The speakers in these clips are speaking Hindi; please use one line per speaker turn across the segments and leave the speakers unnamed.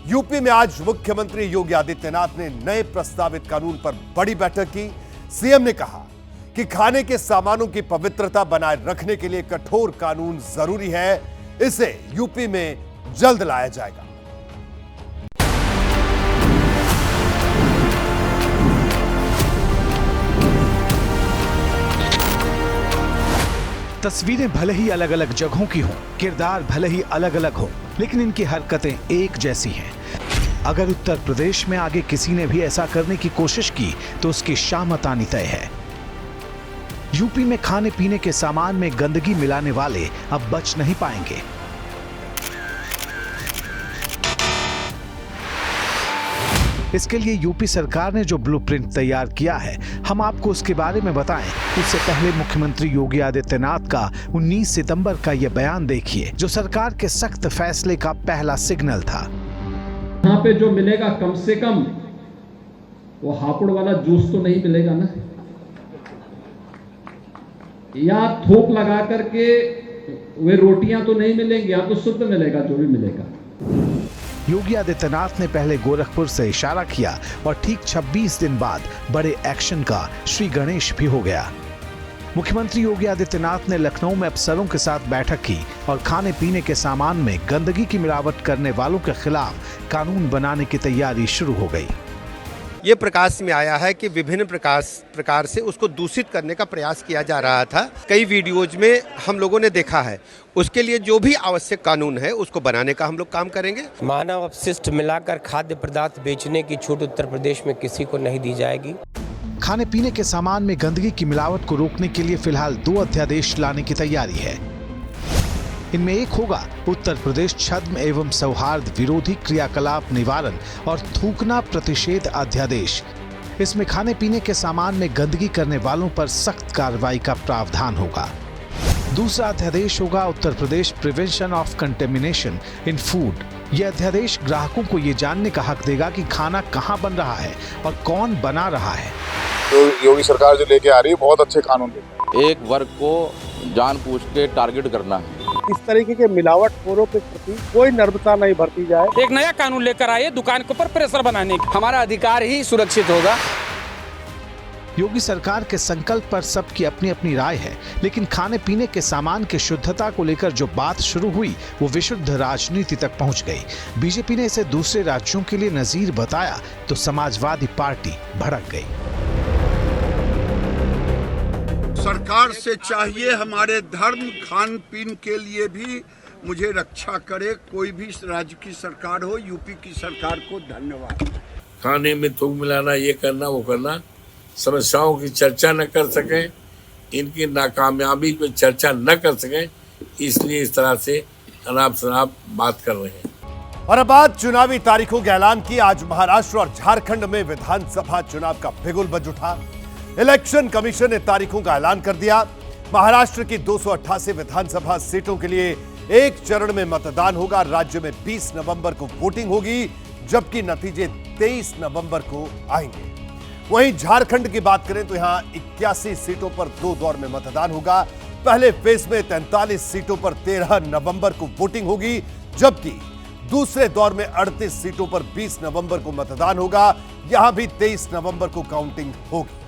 यूपी में आज मुख्यमंत्री योगी आदित्यनाथ ने नए प्रस्तावित कानून पर बड़ी बैठक की। सीएम ने कहा कि खाने के सामानों की पवित्रता बनाए रखने के लिए कठोर कानून जरूरी है। इसे यूपी में जल्द लाया जाएगा।
तस्वीरें भले ही अलग अलग जगहों की हों, किरदार भले ही अलग अलग हों, लेकिन इनकी हरकतें एक जैसी हैं। अगर उत्तर प्रदेश में आगे किसी ने भी ऐसा करने की कोशिश की तो उसकी शामत आनी तय है। यूपी में खाने पीने के सामान में गंदगी मिलाने वाले अब बच नहीं पाएंगे। इसके लिए यूपी सरकार ने जो ब्लूप्रिंट तैयार किया है, हम आपको उसके बारे में बताएं। उससे पहले मुख्यमंत्री योगी आदित्यनाथ का 19 सितंबर का यह बयान देखिए, जो सरकार के सख्त फैसले का पहला सिग्नल था।
यहाँ पे जो मिलेगा कम से कम वो हापुड़ वाला जूस तो नहीं मिलेगा ना, या थोक लगा करके वे रोटियां तो नहीं मिलेंगी, या तो शुद्ध मिलेगा जो भी मिलेगा।
योगी आदित्यनाथ ने पहले गोरखपुर से इशारा किया और ठीक 26 दिन बाद बड़े एक्शन का श्री गणेश भी हो गया। मुख्यमंत्री योगी आदित्यनाथ ने लखनऊ में अफसरों के साथ बैठक की और खाने पीने के सामान में गंदगी की मिलावट करने वालों के खिलाफ कानून बनाने की तैयारी शुरू हो गई।
ये प्रकाश में आया है कि विभिन्न प्रकार से उसको दूषित करने का प्रयास किया जा रहा था। कई वीडियोज में हम लोगों ने देखा है। उसके लिए जो भी आवश्यक कानून है उसको बनाने का हम लोग काम करेंगे।
मानव अपशिष्ट मिलाकर खाद्य पदार्थ बेचने की छूट उत्तर प्रदेश में किसी को नहीं दी जाएगी।
खाने पीने के सामान में गंदगी की मिलावट को रोकने के लिए फिलहाल 2 अध्यादेश लाने की तैयारी है। इनमें एक होगा उत्तर प्रदेश छद्म एवं सौहार्द विरोधी क्रियाकलाप निवारण और थूकना प्रतिषेध अध्यादेश। इसमें खाने पीने के सामान में गंदगी करने वालों पर सख्त कार्रवाई का प्रावधान होगा। दूसरा अध्यादेश होगा Uttar Pradesh prevention of contamination in food. यह अध्यादेश ग्राहकों को ये जानने का हक देगा कि खाना कहाँ बन रहा है और कौन बना रहा है।
तो योगी सरकार जो लेके आ रही है बहुत अच्छे कानून है।
एक वर्ग को जानबूझ के टारगेट करना है।
इस तरीके के मिलावटखोरों के प्रति कोई नर्मता नहीं बरती जाए।
एक नया कानून लेकर आए दुकान के ऊपर प्रेशर बनाने की, हमारा अधिकार ही सुरक्षित होगा।
योगी सरकार के संकल्प पर सबकी अपनी अपनी राय है, लेकिन खाने पीने के सामान की शुद्धता को लेकर जो बात शुरू हुई वो विशुद्ध राजनीति तक पहुंच गई। बीजेपी ने इसे दूसरे राज्यों के लिए नजीर बताया तो समाजवादी पार्टी भड़क गई।
सरकार से चाहिए हमारे धर्म खान पीन के लिए भी मुझे रक्षा करे। कोई भी राज्य की सरकार हो, यूपी की सरकार को धन्यवाद।
खाने में थूक मिलाना, ये करना वो करना, समस्याओं की चर्चा न कर सके, इनकी नाकामयाबी पर चर्चा न कर सके, इसलिए इस तरह से अनाप शनाप बात कर रहे हैं।
और अब बात चुनावी तारीखों के ऐलान की। आज महाराष्ट्र और झारखंड में विधानसभा चुनाव का बिगुल बज उठा। इलेक्शन कमीशन ने तारीखों का ऐलान कर दिया। महाराष्ट्र की 288 विधानसभा सीटों के लिए एक चरण में मतदान होगा। राज्य में 20 नवंबर को वोटिंग होगी, जबकि नतीजे 23 नवंबर को आएंगे। वहीं झारखंड की बात करें तो यहां 81 सीटों पर 2 दौर में मतदान होगा। पहले फेज में 43 सीटों पर 13 नवंबर को वोटिंग होगी, जबकि दूसरे दौर में 38 सीटों पर 20 नवंबर को मतदान होगा। यहां भी 23 नवंबर को काउंटिंग होगी।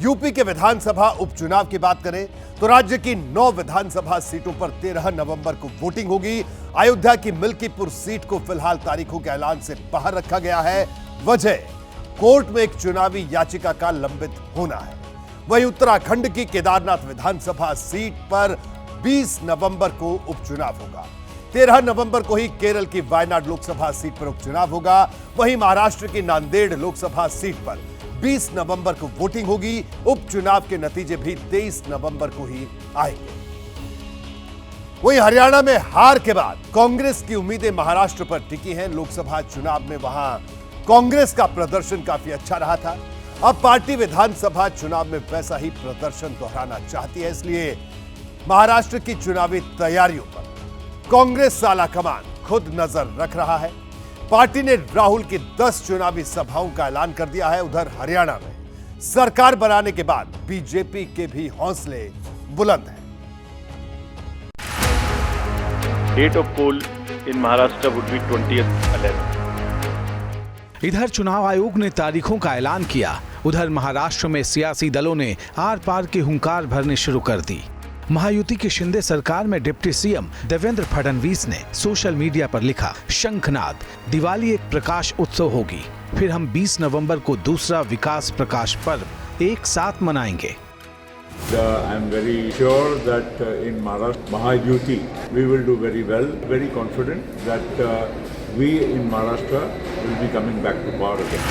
यूपी के विधानसभा उपचुनाव की बात करें तो राज्य की 9 विधानसभा सीटों पर 13 नवंबर को वोटिंग होगी। अयोध्या की मिल्कीपुर सीट को फिलहाल तारीखों के ऐलान से बाहर रखा गया है। वजह कोर्ट में एक चुनावी याचिका का लंबित होना है। वहीं उत्तराखंड की केदारनाथ विधानसभा सीट पर 20 नवंबर को उपचुनाव होगा। 13 नवंबर को ही केरल की वायनाड लोकसभा सीट पर उपचुनाव होगा। वहीं महाराष्ट्र की नांदेड़ लोकसभा सीट पर 20 नवंबर को वोटिंग होगी। उपचुनाव के नतीजे भी 23 नवंबर को ही आएंगे। वहीं हरियाणा में हार के बाद कांग्रेस की उम्मीदें महाराष्ट्र पर टिकी हैं। लोकसभा चुनाव में वहां कांग्रेस का प्रदर्शन काफी अच्छा रहा था। अब पार्टी विधानसभा चुनाव में वैसा ही प्रदर्शन दोहराना चाहती है, इसलिए महाराष्ट्र की चुनावी तैयारियों पर कांग्रेस आलाकमान खुद नजर रख रहा है। पार्टी ने राहुल की 10 चुनावी सभाओं का ऐलान कर दिया है। उधर हरियाणा में सरकार बनाने के बाद बीजेपी के भी हौसले बुलंद हैं।
Date of poll in Maharashtra would be 20th 11th.
इधर चुनाव आयोग ने तारीखों का ऐलान किया, उधर महाराष्ट्र में सियासी दलों ने आर पार की हुंकार भरने शुरू कर दी। महायुति की शिंदे सरकार में डिप्टी सीएम देवेंद्र फडणवीस ने सोशल मीडिया पर लिखा, शंखनाद, दिवाली एक प्रकाश उत्सव होगी, फिर हम 20 नवंबर को दूसरा विकास प्रकाश पर्व एक साथ मनाएंगे।
I am very sure that in Maharashtra, Mahayuti, we will do very well. Very confident that we in Maharashtra will be coming back to power again.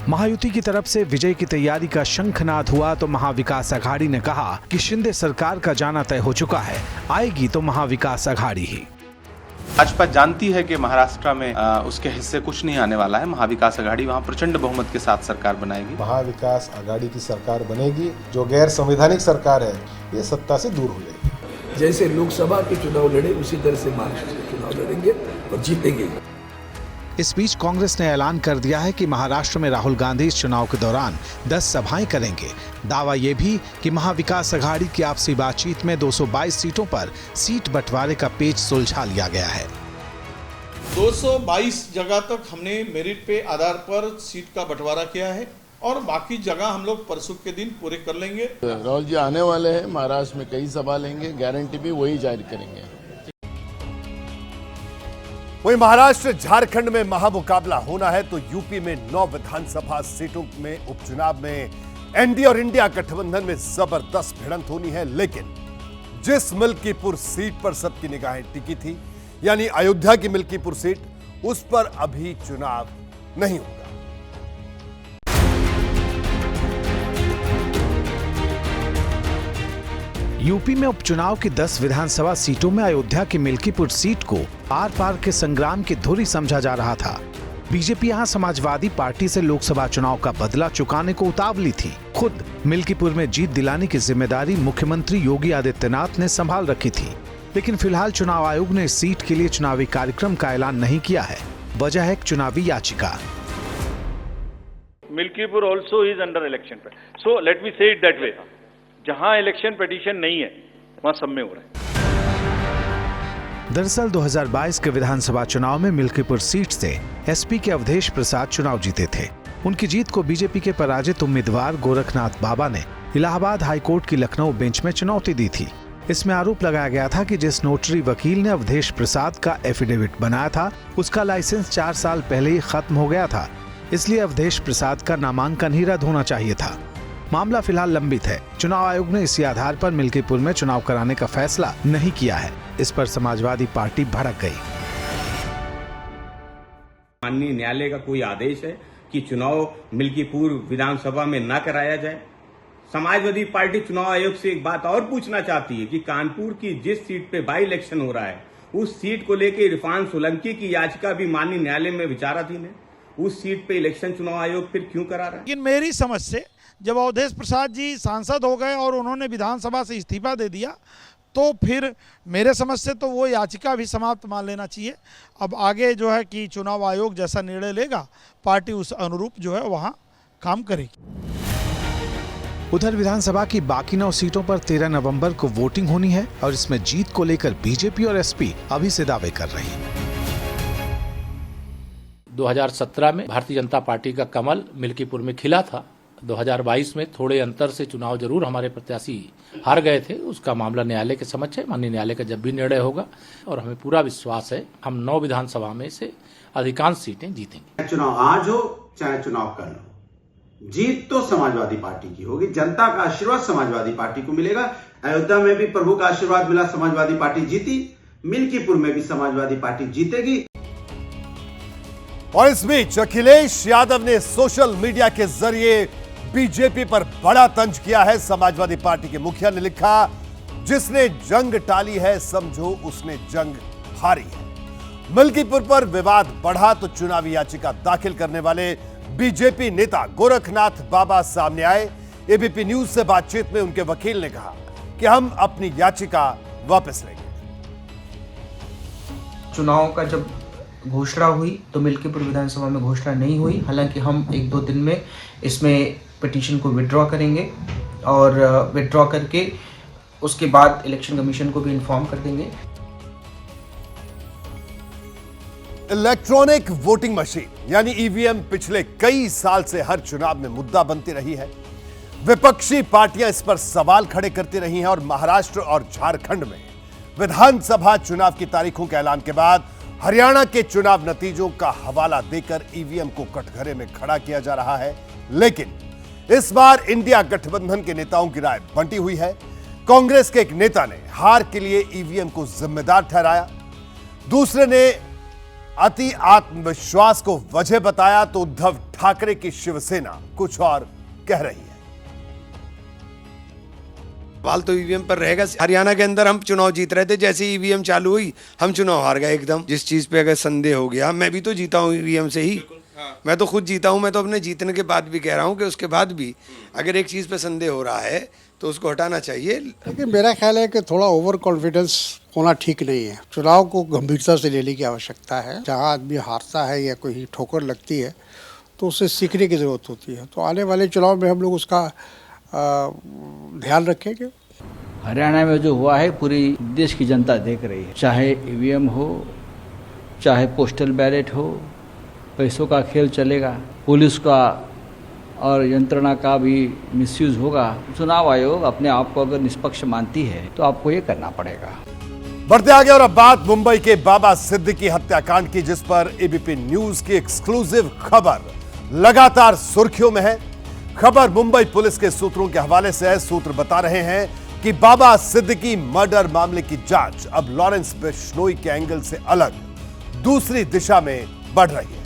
Mahayuti की तरफ से विजय की तैयारी का शंखनाद हुआ तो महाविकास अघाड़ी ने कहा कि शिंदे सरकार का जाना तय हो चुका है, आएगी तो महाविकास अघाड़ी ही।
भाजपा जानती है कि महाराष्ट्र में उसके हिस्से कुछ नहीं आने वाला है। महाविकास अघाड़ी वहां प्रचंड बहुमत के साथ सरकार बनाएगी।
महाविकास अघाड़ी की सरकार बनेगी, जो गैर संवैधानिक सरकार है ये सत्ता से दूर हो जाएगी।
जैसे लोकसभा के चुनाव लड़े उसी तरह से महाराष्ट्र के चुनाव लड़ेंगे और जीतेंगे।
इस बीच कांग्रेस ने ऐलान कर दिया है कि महाराष्ट्र में राहुल गांधी इस चुनाव के दौरान 10 सभाएं करेंगे। दावा ये भी कि महाविकास अघाड़ी की आपसी बातचीत में 222 सीटों पर सीट बंटवारे का पेच सुलझा लिया गया है।
222 जगह तक हमने मेरिट पे आधार पर सीट का बंटवारा किया है और बाकी जगह हम लोग परसों के दिन पूरे कर लेंगे।
राहुल जी आने वाले हैं, महाराष्ट्र में कई सभा लेंगे, गारंटी भी वही जारी करेंगे।
वहीं महाराष्ट्र झारखंड में महामुकाबला होना है तो यूपी में 9 विधानसभा सीटों में उपचुनाव में एनडीए और इंडिया गठबंधन में जबरदस्त भिड़ंत होनी है। लेकिन जिस मिल्कीपुर सीट पर सबकी निगाहें टिकी थी, यानी अयोध्या की मिल्कीपुर सीट, उस पर अभी चुनाव नहीं होगा।
यूपी में उपचुनाव की 10 विधानसभा सीटों में अयोध्या की मिल्कीपुर सीट को आर पार के संग्राम की धुरी समझा जा रहा था। बीजेपी यहां समाजवादी पार्टी से लोकसभा चुनाव का बदला चुकाने को उतावली थी। खुद मिल्कीपुर में जीत दिलाने की जिम्मेदारी मुख्यमंत्री योगी आदित्यनाथ ने संभाल रखी थी। लेकिन फिलहाल चुनाव आयोग ने इस सीट के लिए चुनावी कार्यक्रम का ऐलान नहीं किया है। वजह है एक चुनावी याचिका।
Milkipur also is under election, so let me से इट दैट वे। जहां इलेक्शन पिटीशन नहीं है वहां सब में हो रहा है।
दरअसल 2022 के विधानसभा चुनाव में मिल्कीपुर सीट से एसपी के अवधेश प्रसाद चुनाव जीते थे। उनकी जीत को बीजेपी के पराजित उम्मीदवार गोरखनाथ बाबा ने इलाहाबाद हाईकोर्ट की लखनऊ बेंच में चुनौती दी थी। इसमें आरोप लगाया गया था कि जिस नोटरी वकील ने अवधेश प्रसाद का एफिडेविट बनाया था, उसका लाइसेंस 4 साल पहले ही खत्म हो गया था, इसलिए अवधेश प्रसाद का नामांकन ही रद्द होना चाहिए था। मामला फिलहाल लंबित है। चुनाव आयोग ने इसी आधार पर मिल्कीपुर में चुनाव कराने का फैसला नहीं किया है। इस पर समाजवादी पार्टी भड़क गई।
माननीय न्यायालय का कोई आदेश है कि चुनाव मिल्कीपुर विधानसभा में न कराया जाए। समाजवादी पार्टी चुनाव आयोग से एक बात और पूछना चाहती है कि कानपुर की जिस सीट पे बाई इलेक्शन हो रहा है, उस सीट को लेकर इरफान सोलंकी की याचिका भी माननीय न्यायालय में विचाराधीन है। उस सीट पे इलेक्शन चुनाव आयोग फिर क्यों करा रहा है?
लेकिन मेरी समझ से जब अवधेश प्रसाद जी सांसद हो गए और उन्होंने विधानसभा से इस्तीफा दे दिया, तो फिर मेरे समझ से तो वो याचिका भी समाप्त मान लेना चाहिए। अब आगे जो है कि चुनाव आयोग जैसा निर्णय लेगा, पार्टी उस अनुरूप जो है वहाँ काम करेगी।
उधर विधानसभा की बाकी 9 सीटों पर 13 नवंबर को वोटिंग होनी है और इसमें जीत को लेकर बीजेपी और एसपी अभी से दावे कर रही है।
2017 में भारतीय जनता पार्टी का कमल मिल्कीपुर में खिला था। 2022 में थोड़े अंतर से चुनाव जरूर हमारे प्रत्याशी हार गए थे। उसका मामला न्यायालय के समक्ष है। माननीय न्यायालय का जब भी निर्णय होगा, और हमें पूरा विश्वास है हम 9 विधानसभा में से अधिकांश सीटें जीतेंगे।
चुनाव आज हो चाहे चुनाव कल हो, जीत तो समाजवादी पार्टी की होगी। जनता का आशीर्वाद समाजवादी पार्टी को मिलेगा। अयोध्या में भी प्रभु का आशीर्वाद मिला, समाजवादी पार्टी जीती। मिल्कीपुर में भी समाजवादी पार्टी जीतेगी।
और इस बीच अखिलेश यादव ने सोशल मीडिया के जरिए बीजेपी पर बड़ा तंज किया है। समाजवादी पार्टी के मुखिया ने लिखा, जिसने जंग टाली है समझो उसने जंग हारी है। मिल्कीपुर पर विवाद बढ़ा तो चुनावी याचिका दाखिल करने वाले बीजेपी नेता गोरखनाथ बाबा सामने आए। एबीपी न्यूज से बातचीत में उनके वकील ने कहा कि हम अपनी याचिका वापस लेंगे।
चुनाव का जब घोषणा हुई तो मिल्कीपुर विधानसभा में घोषणा नहीं हुई। हालांकि हम 1-2 दिन में इसमें पिटीशन को विड्रॉ करेंगे और विड्रॉ करके उसके बाद इलेक्शन कमीशन को भी इन्फॉर्म कर देंगे।
इलेक्ट्रॉनिक वोटिंग मशीन यानी ईवीएम पिछले कई साल से हर चुनाव में मुद्दा बनती रही है। विपक्षी पार्टियां इस पर सवाल खड़े करती रही हैं और महाराष्ट्र और झारखंड में विधानसभा चुनाव की तारीखों के ऐलान के बाद हरियाणा के चुनाव नतीजों का हवाला देकर ईवीएम को कटघरे में खड़ा किया जा रहा है। लेकिन इस बार इंडिया गठबंधन के नेताओं की राय बंटी हुई है। कांग्रेस के एक नेता ने हार के लिए ईवीएम को जिम्मेदार ठहराया, दूसरे ने अति आत्मविश्वास को वजह बताया, तो उद्धव ठाकरे की शिवसेना कुछ और कह रही है।
सवाल तो ईवीएम पर रहेगा। हरियाणा के अंदर हम चुनाव जीत रहे थे, जैसे ईवीएम चालू हुई हम चुनाव हार गए एकदम। जिस चीज पे अगर संदेह हो गया, मैं भी तो जीता हूँ ईवीएम से ही, मैं तो खुद जीता हूँ। मैं तो अपने जीतने के बाद भी कह रहा हूँ कि उसके बाद भी अगर एक चीज पे संदेह हो रहा है तो उसको हटाना चाहिए।
लेकिन मेरा ख्याल है कि थोड़ा ओवर कॉन्फिडेंस होना ठीक नहीं है। चुनाव को गंभीरता से लेने की आवश्यकता है। जहाँ आदमी हारता है या कोई ठोकर लगती है तो उससे सीखने की जरूरत होती है। तो आने वाले चुनाव में हम लोग उसका ध्यान रखेंगे।
हरियाणा में जो हुआ है पूरी देश की जनता देख रही है। चाहे ईवीएम हो, चाहे पोस्टल बैलेट हो, पैसों का खेल चलेगा, पुलिस का और यंत्रणा का भी मिसयूज होगा। चुनाव आयोग अपने आप को अगर निष्पक्ष मानती है तो आपको ये करना पड़ेगा।
बढ़ते आगे और अब बात मुंबई के बाबा सिद्दीकी हत्याकांड की, जिस पर एबीपी न्यूज की एक्सक्लूसिव खबर लगातार सुर्खियों में है। खबर मुंबई पुलिस के सूत्रों के हवाले से है। सूत्र बता रहे हैं कि बाबा सिद्दीकी मर्डर मामले की जांच अब लॉरेंस बिश्नोई के एंगल से अलग दूसरी दिशा में बढ़ रही है।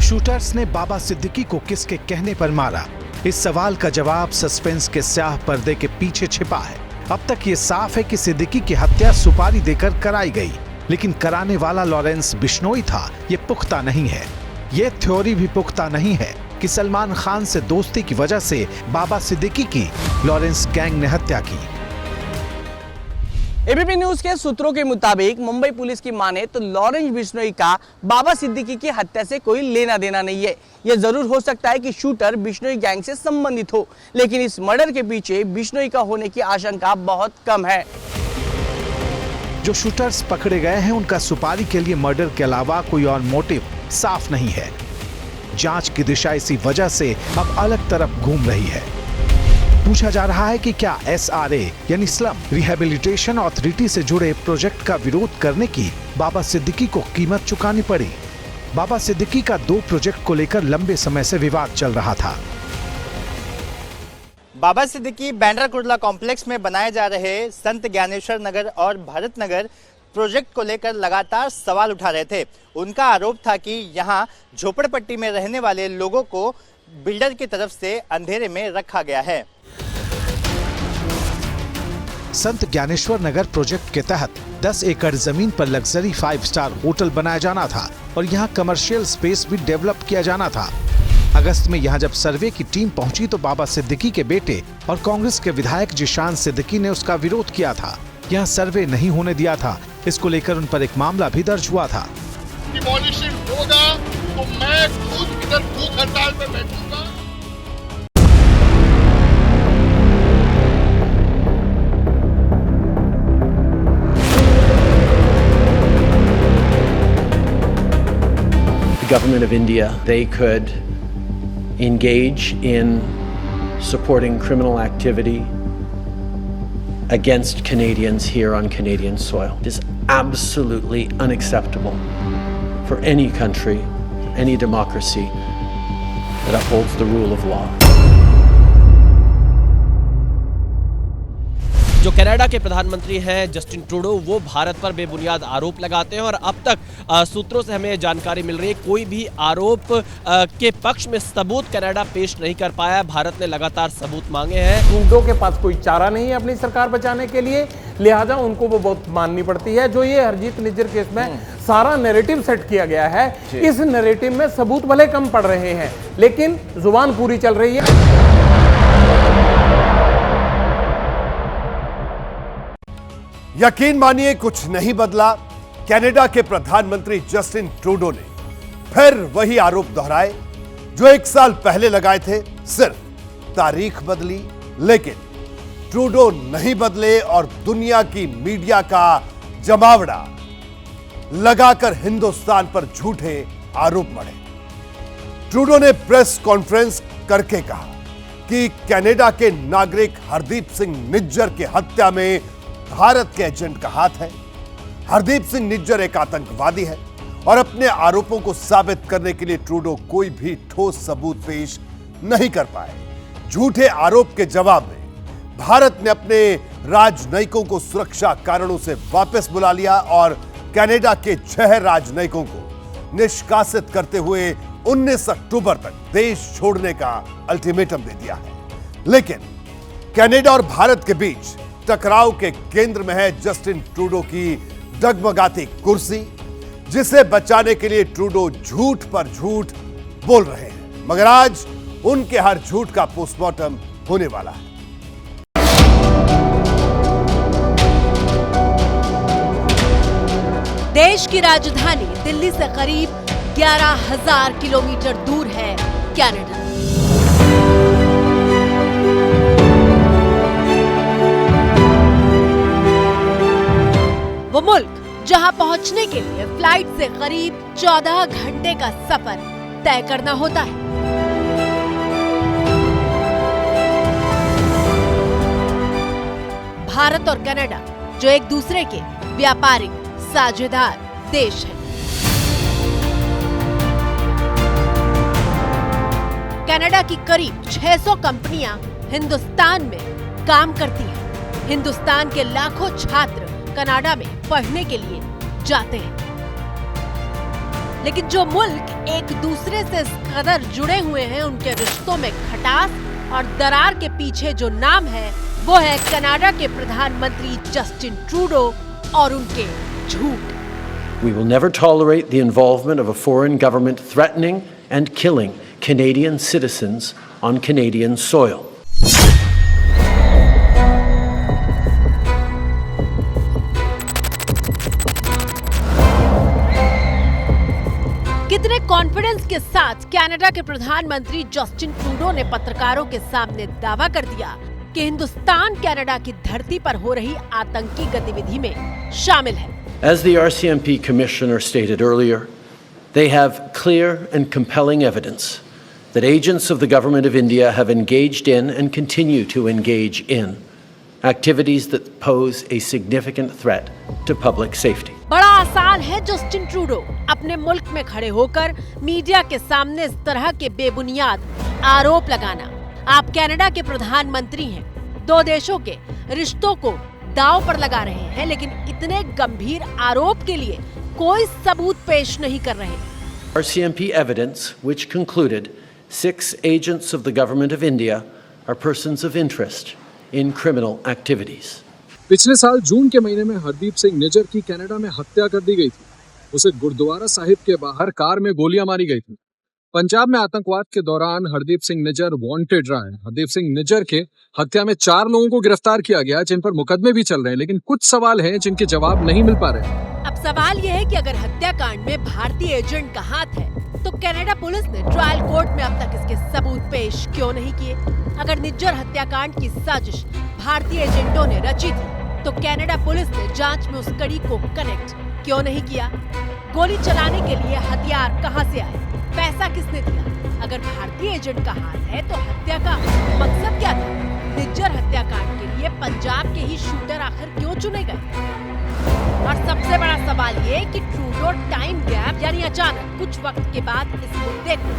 शूटर्स ने बाबा सिद्दीकी को किसके कहने पर मारा? इस सवाल का जवाब सस्पेंस के स्याह पर्दे के पीछे छिपा है। अब तक ये साफ है कि सिद्दीकी की हत्या सुपारी देकर कराई गई, लेकिन कराने वाला लॉरेंस बिश्नोई था, ये पुख्ता नहीं है। ये थ्योरी भी पुख्ता नहीं है कि सलमान खान से दोस्ती की वजह से बाबा सिद्दीकी की लॉरेंस गैंग ने हत्या की।
एबीपी न्यूज के सूत्रों के मुताबिक मुंबई पुलिस की माने तो लॉरेंस बिश्नोई का बाबा सिद्दीकी की हत्या से कोई लेना देना नहीं है। यह जरूर हो सकता है कि शूटर बिश्नोई गैंग से संबंधित हो, लेकिन इस मर्डर के पीछे बिश्नोई का होने की आशंका बहुत कम है।
जो शूटर्स पकड़े गए हैं उनका सुपारी के लिए मर्डर के अलावा कोई और मोटिव साफ नहीं है। जांच की दिशा इसी वजह से अब अलग तरफ घूम रही है। पूछा जा रहा है कि क्या एसआरए यानी स्लम रिहैबिलिटेशन अथॉरिटी से जुड़े प्रोजेक्ट का विरोध करने की बाबा सिद्दीकी को कीमत चुकानी पड़ी। बाबा सिद्दीकी का 2 प्रोजेक्ट को लेकर लंबे समय से विवाद चल रहा था।
बाबा सिद्दीकी बैंड्रा कुर्ला कॉम्प्लेक्स में बनाए जा रहे संत ज्ञानेश्वर नगर और भरत नगर प्रोजेक्ट को लेकर लगातार सवाल उठा रहे थे। उनका आरोप था कि यहां झोपड़पट्टी में रहने वाले लोगों को बिल्डर की तरफ से अंधेरे में रखा गया है।
संत ज्ञानेश्वर नगर प्रोजेक्ट के तहत 10 एकड़ जमीन पर लग्जरी 5 स्टार होटल बनाया जाना था और यहां कमर्शियल स्पेस भी डेवलप किया जाना था। अगस्त में यहां जब सर्वे की टीम पहुंची तो बाबा सिद्दीकी के बेटे और कांग्रेस के विधायक जिशान सिद्दीकी ने उसका विरोध किया था। यहां सर्वे नहीं होने दिया था। इसको लेकर उन पर एक मामला भी दर्ज हुआ था।
डिमोलिशन होगा तो मैं खुद इधर भूख हड़ताल पे बैठूंगा।
The government of India, they could engage in supporting criminal activity against Canadians here on Canadian soil. It is absolutely unacceptable for any country, any democracy that upholds the rule of law.
जो कनाडा के प्रधानमंत्री हैं जस्टिन ट्रूडो, वो भारत पर बेबुनियाद आरोप लगाते हैं और अब तक सूत्रों से हमें जानकारी मिल रही है कोई भी आरोप के पक्ष में सबूत कनाडा पेश नहीं कर पाया। भारत ने लगातार सबूत मांगे हैं।
ट्रूडो के पास कोई चारा नहीं है अपनी सरकार बचाने के लिए, लिहाजा उनको वो बहुत माननी पड़ती है। जो ये हरजीत निज्जर केस में सारा नैरेटिव सेट किया गया है, इस नैरेटिव में सबूत भले कम पड़ रहे हैं लेकिन जुबान पूरी चल रही है।
यकीन मानिए कुछ नहीं बदला। कनाडा के प्रधानमंत्री जस्टिन ट्रूडो ने फिर वही आरोप दोहराए जो 1 साल पहले लगाए थे। सिर्फ तारीख बदली, लेकिन ट्रूडो नहीं बदले और दुनिया की मीडिया का जमावड़ा लगाकर हिंदुस्तान पर झूठे आरोप मढ़े। ट्रूडो ने प्रेस कॉन्फ्रेंस करके कहा कि कनाडा के नागरिक हरदीप सिंह निज्जर की हत्या में भारत के एजेंट का हाथ है। हरदीप सिंह निज्जर एक आतंकवादी है और अपने आरोपों को साबित करने के लिए ट्रूडो कोई भी ठोस सबूत पेश नहीं कर पाए। झूठे आरोप के जवाब में भारत ने अपने राजनयिकों को सुरक्षा कारणों से वापस बुला लिया और कनाडा के 6 राजनयिकों को निष्कासित करते हुए 19 अक्टूबर तक देश छोड़ने का अल्टीमेटम दे दिया है। लेकिन कनाडा और भारत के बीच टकराव के केंद्र में है जस्टिन ट्रूडो की डगमगाती कुर्सी, जिसे बचाने के लिए ट्रूडो झूठ पर झूठ बोल रहे हैं। मगर आज उनके हर झूठ का पोस्टमार्टम होने वाला है।
देश की राजधानी दिल्ली से करीब 11,000 किलोमीटर दूर है कनाडा। वो मुल्क जहां पहुंचने के लिए फ्लाइट से करीब 14 घंटे का सफर तय करना होता है। भारत और कनाडा जो एक दूसरे के व्यापारिक साझेदार देश हैं। कनाडा की करीब 600 कंपनियां हिंदुस्तान में काम करती हैं। हिंदुस्तान के लाखों छात्र कनाडा में पढ़ने के लिए जाते हैं। लेकिन जो मुल्क एक दूसरे से इस कदर जुड़े हुए हैं, उनके रिश्तों में खटास और दरार के पीछे जो नाम है वो है कनाडा के प्रधानमंत्री जस्टिन ट्रूडो और उनके झूठ।
We will never tolerate the involvement of a foreign government threatening and killing Canadian citizens on Canadian soil.
कितने कॉन्फिडेंस के साथ कनाडा के प्रधानमंत्री जस्टिन ट्रूडो ने पत्रकारों के सामने दावा कर दिया कि हिंदुस्तान कनाडा की धरती पर हो रही आतंकी गतिविधि में शामिल है।
As the RCMP Commissioner stated earlier, they have clear and compelling evidence that agents of the Government of India have engaged in and continue to engage in activities that pose a significant threat to public safety.
बड़ा आसान है जस्टिन ट्रूडो अपने मुल्क में खड़े होकर मीडिया के सामने इस तरह के बेबुनियाद आरोप लगाना। आप कनाडा के प्रधानमंत्री हैं, दो देशों के रिश्तों को दांव पर लगा रहे हैं, लेकिन इतने गंभीर आरोप के लिए कोई सबूत पेश नहीं कर रहे।
RCMP evidence which concluded 6 agents of the Government of India are persons of interest in criminal activities.
पिछले साल जून के महीने में हरदीप सिंह निज्जर की कनाडा में हत्या कर दी गई थी। उसे गुरुद्वारा साहिब के बाहर कार में गोलियां मारी गई थी। पंजाब में आतंकवाद के दौरान हरदीप सिंह निज्जर वांटेड रहा है। हरदीप सिंह निज्जर के हत्या में 4 लोगों को गिरफ्तार किया गया, जिन पर मुकदमे भी चल रहे हैं, लेकिन कुछ सवाल हैं जिनके जवाब नहीं मिल पा रहे।
अब सवाल यह है कि अगर हत्याकांड में भारतीय एजेंट का हाथ है, तो कनाडा पुलिस ने ट्रायल कोर्ट में अब तक इसके सबूत पेश क्यों नहीं किए? अगर निज्जर हत्याकांड की साजिश भारतीय एजेंटों ने रची थी, तो कनाडा पुलिस ने जांच में उस कड़ी को कनेक्ट क्यों नहीं किया? गोली चलाने के लिए हथियार कहां से आए? पैसा किसने दिया? अगर भारतीय एजेंट का हाथ है तो हत्या का मकसद क्या था? निज्जर हत्याकांड के लिए पंजाब के ही शूटर आखिर क्यों चुने गए? और सबसे बड़ा सवाल ये कि ट्रूडो टाइम गैप यानी अचानक कुछ वक्त के बाद इस मुद्दे को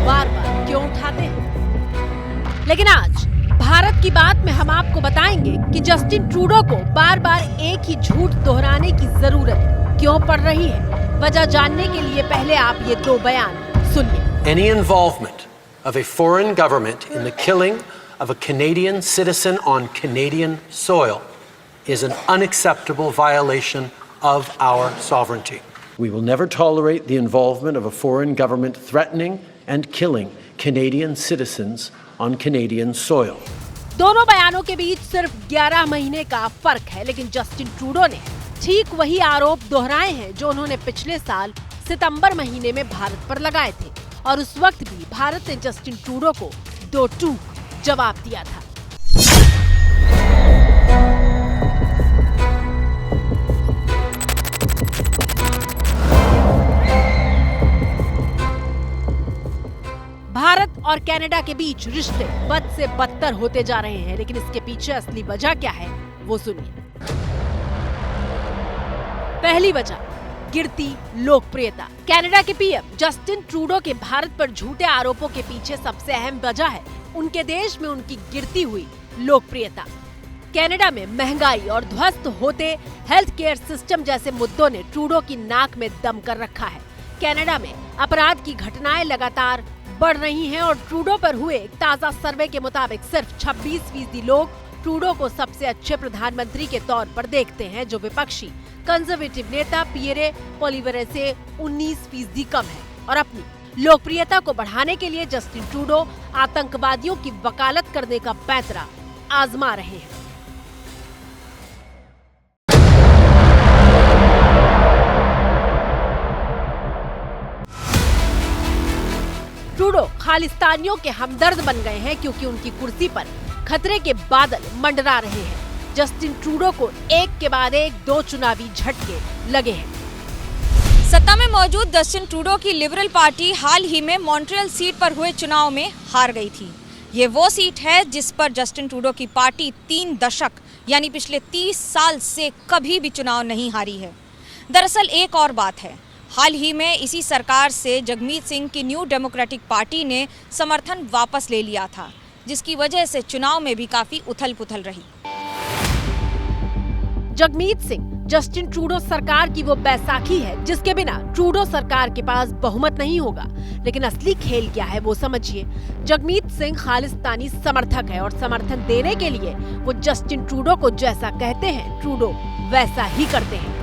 बार-बार क्यों उठाते हैं? लेकिन आज भारत की बात में हम आपको बताएंगे कि जस्टिन ट्रूडो को बार-बार एक ही झूठ दोहराने की जरूरत क्यों पड़ रही है। वजह जानने के लिए पहले आप ये 2 बयान सुनिए।
Any involvement of a foreign government in the killing of a Canadian citizen on Canadian soil is an unacceptable violation of our sovereignty. We will never tolerate the involvement of a foreign government threatening and killing Canadian citizens on Canadian soil.
दोनों बयानों के बीच सिर्फ 11 महीने का फर्क है, लेकिन जस्टिन ट्रूडो ने ठीक वही आरोप दोहराए हैं जो उन्होंने पिछले साल सितंबर महीने में भारत पर लगाए थे, और उस वक्त भी भारत ने जस्टिन ट्रूडो को 2 टूक जवाब दिया था। और कनाडा के बीच रिश्ते बद से बदतर होते जा रहे हैं। लेकिन इसके पीछे असली वजह क्या है, वो सुनिए। पहली वजह, गिरती लोकप्रियता। कनाडा के पीएम जस्टिन ट्रूडो के भारत पर झूठे आरोपों के पीछे सबसे अहम वजह है उनके देश में उनकी गिरती हुई लोकप्रियता। कनाडा में महंगाई और ध्वस्त होते हेल्थ केयर सिस्टम जैसे मुद्दों ने ट्रूडो की नाक में दम कर रखा है। कनाडा में अपराध की घटनाएं लगातार बढ़ रही हैं और ट्रूडो पर हुए एक ताजा सर्वे के मुताबिक सिर्फ 26% लोग ट्रूडो को सबसे अच्छे प्रधानमंत्री के तौर पर देखते हैं, जो विपक्षी कंजर्वेटिव नेता पियरे पोलिवरे से 19% कम है। और अपनी लोकप्रियता को बढ़ाने के लिए जस्टिन ट्रूडो आतंकवादियों की वकालत करने का पैंतरा आजमा रहे हैं। ट्रूडो खालिस्तानियों के हमदर्द बन गए हैं क्योंकि उनकी कुर्सी पर खतरे के बादल मंडरा रहे हैं। जस्टिन ट्रूडो को एक के बाद एक 2 चुनावी झटके लगे हैं।
सत्ता में मौजूद जस्टिन ट्रूडो की लिबरल पार्टी हाल ही में मॉन्ट्रियल सीट पर हुए चुनाव में हार गई थी। ये वो सीट है जिस पर जस्टिन ट्रूडो की पार्टी 3 दशक यानी पिछले 30 साल से कभी भी चुनाव नहीं हारी है। दरअसल एक और बात है, हाल ही में इसी सरकार से जगमीत सिंह की न्यू डेमोक्रेटिक पार्टी ने समर्थन वापस ले लिया था, जिसकी वजह से चुनाव में भी काफी उथल-पुथल रही।
जगमीत सिंह जस्टिन ट्रूडो सरकार की वो बैसाखी है जिसके बिना ट्रूडो सरकार के पास बहुमत नहीं होगा। लेकिन असली खेल क्या है वो समझिए। जगमीत सिंह खालिस्तानी समर्थक है और समर्थन देने के लिए वो जस्टिन ट्रूडो को जैसा कहते हैं ट्रूडो वैसा ही करते हैं।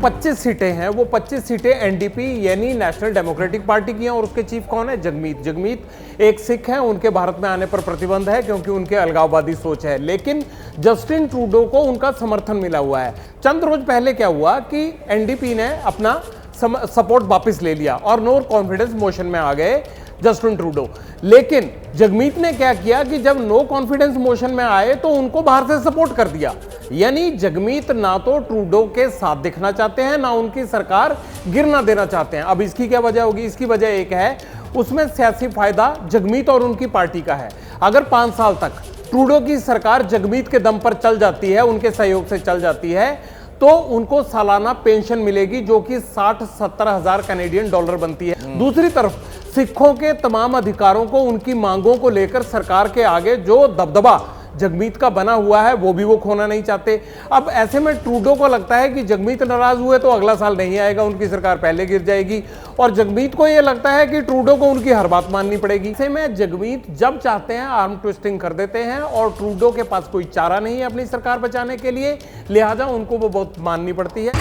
25 सीटें हैं, वो 25 सीटें एनडीपी यानी नेशनल डेमोक्रेटिक पार्टी की हैं और उसके चीफ कौन है? जगमीत एक सिख हैं, उनके भारत में आने पर प्रतिबंध है क्योंकि उनके अलगाववादी सोच है। लेकिन जस्टिन ट्रूडो को उनका समर्थन मिला हुआ है। चंद रोज पहले क्या हुआ कि एनडीपी ने अपना सपोर्ट वापस ले लिया और नो कॉन्फिडेंस मोशन में आ गए जस्टिन ट्रूडो। लेकिन जगमीत ने क्या किया कि जब नो कॉन्फिडेंस मोशन में आए तो उनको बाहर से सपोर्ट कर दिया। यानी जगमीत ना तो ट्रूडो के साथ दिखना चाहते हैं, ना उनकी सरकार गिरना देना चाहते हैं। अब इसकी क्या वजह होगी? इसकी वजह एक है, उसमें सियासी फायदा जगमीत और उनकी पार्टी का है। अगर 5 साल तक ट्रूडो की सरकार जगमीत के दम पर चल जाती है, उनके सहयोग से चल जाती है, तो उनको सालाना पेंशन मिलेगी जो कि 60-70 हजार कैनेडियन डॉलर बनती है। दूसरी तरफ सिखों के तमाम अधिकारों को, उनकी मांगों को लेकर सरकार के आगे जो दबदबा जगमीत का बना हुआ है वो भी वो खोना नहीं चाहते। अब ऐसे में ट्रूडो को लगता है कि जगमीत नाराज हुए तो अगला साल नहीं आएगा, उनकी सरकार पहले गिर जाएगी। और जगमीत को ये लगता है कि ट्रूडो को उनकी हर बात माननी पड़ेगी। ऐसे में जगमीत जब चाहते हैं आर्म ट्विस्टिंग कर देते हैं और ट्रूडो के पास कोई चारा नहीं है अपनी सरकार बचाने के लिए, लिहाजा उनको वो बहुत माननी पड़ती है।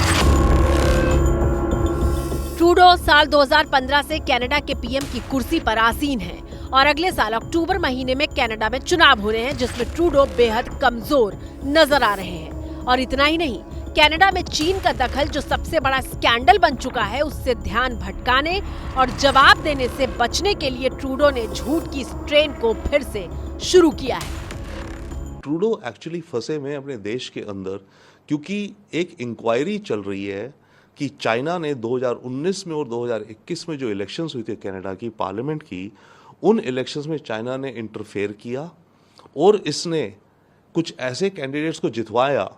ट्रूडो साल 2015 से कनाडा के पीएम की कुर्सी पर आसीन हैं और अगले साल अक्टूबर महीने में कनाडा में चुनाव हो रहे हैं जिसमें ट्रूडो बेहद कमजोर नजर आ रहे हैं। और इतना ही नहीं, कनाडा में चीन का दखल जो सबसे बड़ा स्कैंडल बन चुका है, उससे ध्यान भटकाने और जवाब देने से बचने के लिए ट्रूडो ने झूठ की इस ट्रेन को फिर से शुरू किया है।
ट्रूडो एक्चुअली फंसे में अपने देश के अंदर, क्योंकि एक इंक्वायरी चल रही है कि चाइना ने 2019 में और 2021 में जो इलेक्शंस हुई थे कनाडा की पार्लियामेंट की, उन इलेक्शंस में चाइना ने इंटरफेयर किया और इसने कुछ ऐसे कैंडिडेट्स को जितवाया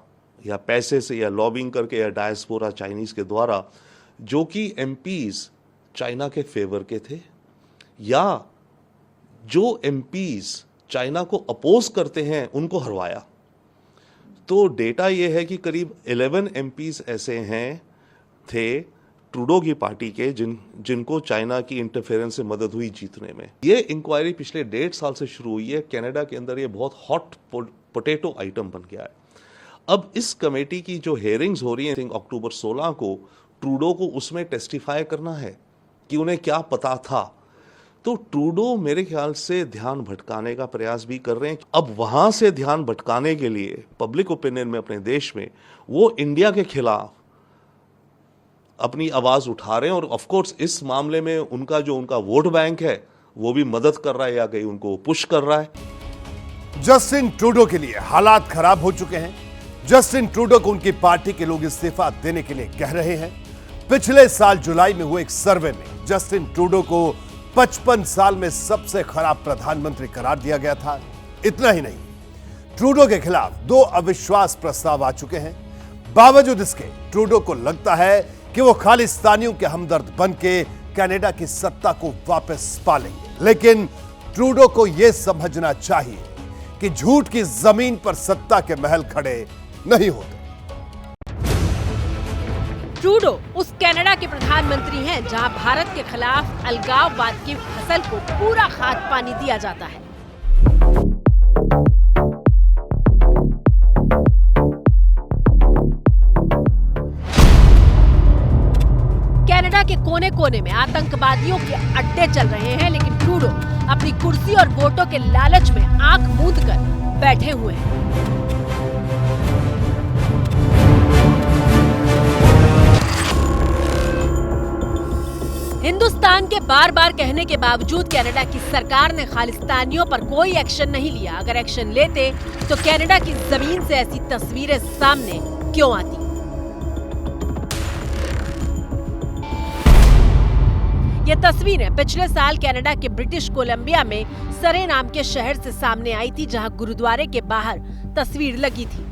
या पैसे से या लॉबिंग करके या डायस्पोरा चाइनीज के द्वारा, जो कि एमपीज चाइना के फेवर के थे या जो एमपीज चाइना को अपोज करते हैं उनको हरवाया। तो डेटा ये है कि करीब 11 एमपीज ऐसे हैं थे ट्रूडो की पार्टी के जिनको चाइना की इंटरफेरेंस से मदद हुई जीतने में। ये इंक्वायरी पिछले 1.5 साल से शुरू हुई है। कनाडा के अंदर ये बहुत हॉट पोटैटो आइटम बन गया है। अब इस कमेटी की जो हेयरिंग्स हो रही हैं अक्टूबर 16 को, ट्रूडो को उसमें टेस्टिफाई करना है कि उन्हें क्या पता था। तो ट्रूडो मेरे ख्याल से ध्यान भटकाने का प्रयास भी कर रहे हैं। अब वहां से ध्यान भटकाने के लिए पब्लिक ओपिनियन में अपने देश में वो इंडिया के खिलाफ अपनी आवाज उठा रहे हैं और ऑफ कोर्स इस मामले में उनका वोट बैंक है वो भी मदद कर रहा है या कहीं उनको पुश कर रहा है।
जस्टिन ट्रूडो के लिए हालात खराब हो चुके हैं। जस्टिन ट्रूडो को उनकी पार्टी के लोग इस्तीफा देने के लिए कह रहे हैं। पिछले साल जुलाई में हुए एक सर्वे में जस्टिन ट्रूडो को 55 साल में सबसे खराब प्रधानमंत्री करार दिया गया था। इतना ही नहीं, ट्रूडो के खिलाफ 2 अविश्वास प्रस्ताव आ चुके हैं। बावजूद इसके ट्रूडो को लगता है कि वो खालिस्तानियों के हमदर्द बन के कनाडा की सत्ता को वापस पा लेंगे। लेकिन ट्रूडो को यह समझना चाहिए कि झूठ की जमीन पर सत्ता के महल खड़े नहीं होते।
ट्रूडो उस कनाडा के प्रधानमंत्री हैं जहां भारत के खिलाफ अलगाववाद की फसल को पूरा खाद पानी दिया जाता है। कनाडा के कोने कोने में आतंकवादियों के अड्डे चल रहे हैं, लेकिन ट्रूडो अपनी कुर्सी और वोटों के लालच में आंख मूंद कर बैठे हुए हैं। हिंदुस्तान के बार बार कहने के बावजूद कनाडा की सरकार ने खालिस्तानियों पर कोई एक्शन नहीं लिया। अगर एक्शन लेते तो कनाडा की जमीन से ऐसी तस्वीरें सामने क्यों आती? ये तस्वीरें पिछले साल कनाडा के ब्रिटिश कोलंबिया में सरे नाम के शहर से सामने आई थी, जहां गुरुद्वारे के बाहर तस्वीर लगी थी।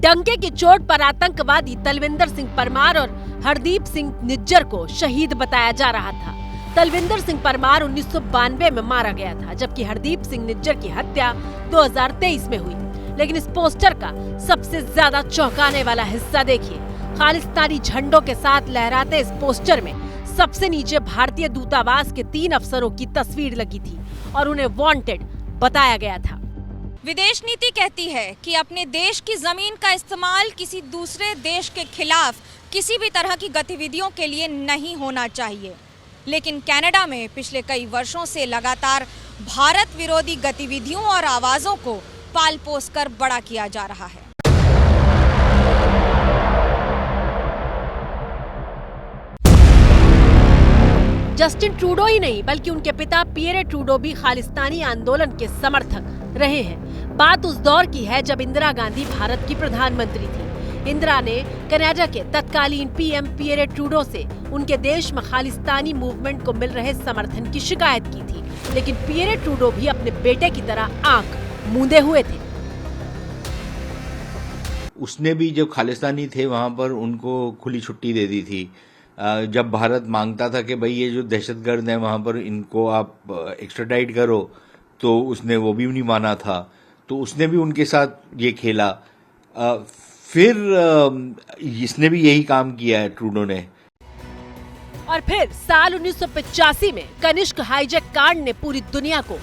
डंके की चोट पर आतंकवादी तलविंदर सिंह परमार और हरदीप सिंह निज्जर को शहीद बताया जा रहा था। तलविंदर सिंह परमार 1992 में मारा गया था, जबकि हरदीप सिंह निज्जर की हत्या 2023 में हुई। लेकिन इस पोस्टर का सबसे ज्यादा चौंकाने वाला हिस्सा देखिए। खालिस्तानी झंडों के साथ लहराते इस पोस्टर में सबसे नीचे भारतीय दूतावास के 3 अफसरों की तस्वीर लगी थी और उन्हें वांटेड बताया गया था।
विदेश नीति कहती है कि अपने देश की जमीन का इस्तेमाल किसी दूसरे देश के खिलाफ किसी भी तरह की गतिविधियों के लिए नहीं होना चाहिए। लेकिन कनाडा में पिछले कई वर्षों से लगातार भारत विरोधी गतिविधियों और आवाजों को पाल पोस कर बड़ा किया जा रहा है।
जस्टिन ट्रूडो ही नहीं बल्कि उनके पिता पियरे ट्रूडो भी खालिस्तानी आंदोलन के समर्थक रहे हैं। बात उस दौर की है जब इंदिरा गांधी भारत की प्रधानमंत्री थी। इंदिरा ने कनाडा के तत्कालीन पीएम पियरे ट्रूडो से उनके देश में खालिस्तानी मूवमेंट को मिल रहे समर्थन की शिकायत की थी, लेकिन पियरे ट्रूडो भी अपने बेटे की तरह आंख मूंदे हुए थे।
उसने भी जब खालिस्तानी थे वहां पर उनको खुली छुट्टी दे दी थी। जब भारत मांगता था कि भाई ये जो दहशतगर्द हैं वहां पर इनको आप एक्स्ट्राडाइट करो, तो उसने वो भी नहीं माना था, तो उसने भी उनके साथ ये खेला। फिर इसने भी यही काम किया है ट्रूडो ने।
और फिर साल 1985 में कनिष्क हाईजैक कांड ने पूरी दुनिया को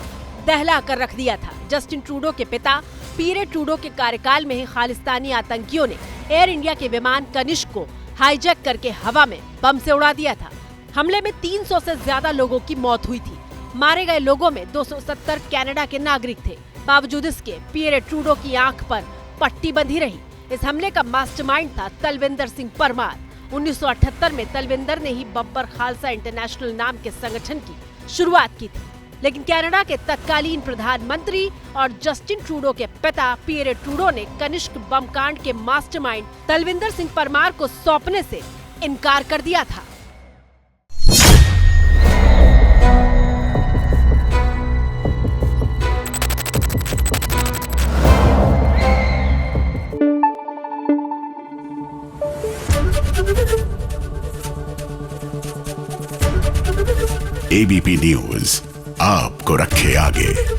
दहला कर रख दिया था। जस्टिन ट्रूडो के पिता पियरे ट्रूडो के कार्यकाल में ही खालिस्तानी आतंकियों ने एयर इंडिया के विमान कनिष्क को हाईजैक करके हवा में बम से उड़ा दिया था। हमले में 300 से ज्यादा लोगों की मौत हुई थी। मारे गए लोगों में 270 कनाडा के नागरिक थे। बावजूद इसके पियरे ट्रूडो की आंख पर पट्टी बंधी रही। इस हमले का मास्टरमाइंड था तलविंदर सिंह परमार। 1978 में तलविंदर ने ही बब्बर खालसा इंटरनेशनल नाम के संगठन की शुरुआत की थी। लेकिन कनाडा के तत्कालीन प्रधानमंत्री और जस्टिन ट्रूडो के पिता पियरे ट्रूडो ने कनिष्क बम कांड के मास्टरमाइंड तलविंदर सिंह परमार को सौंपने से इनकार कर दिया था।
एबीपी न्यूज आपको रखे आगे।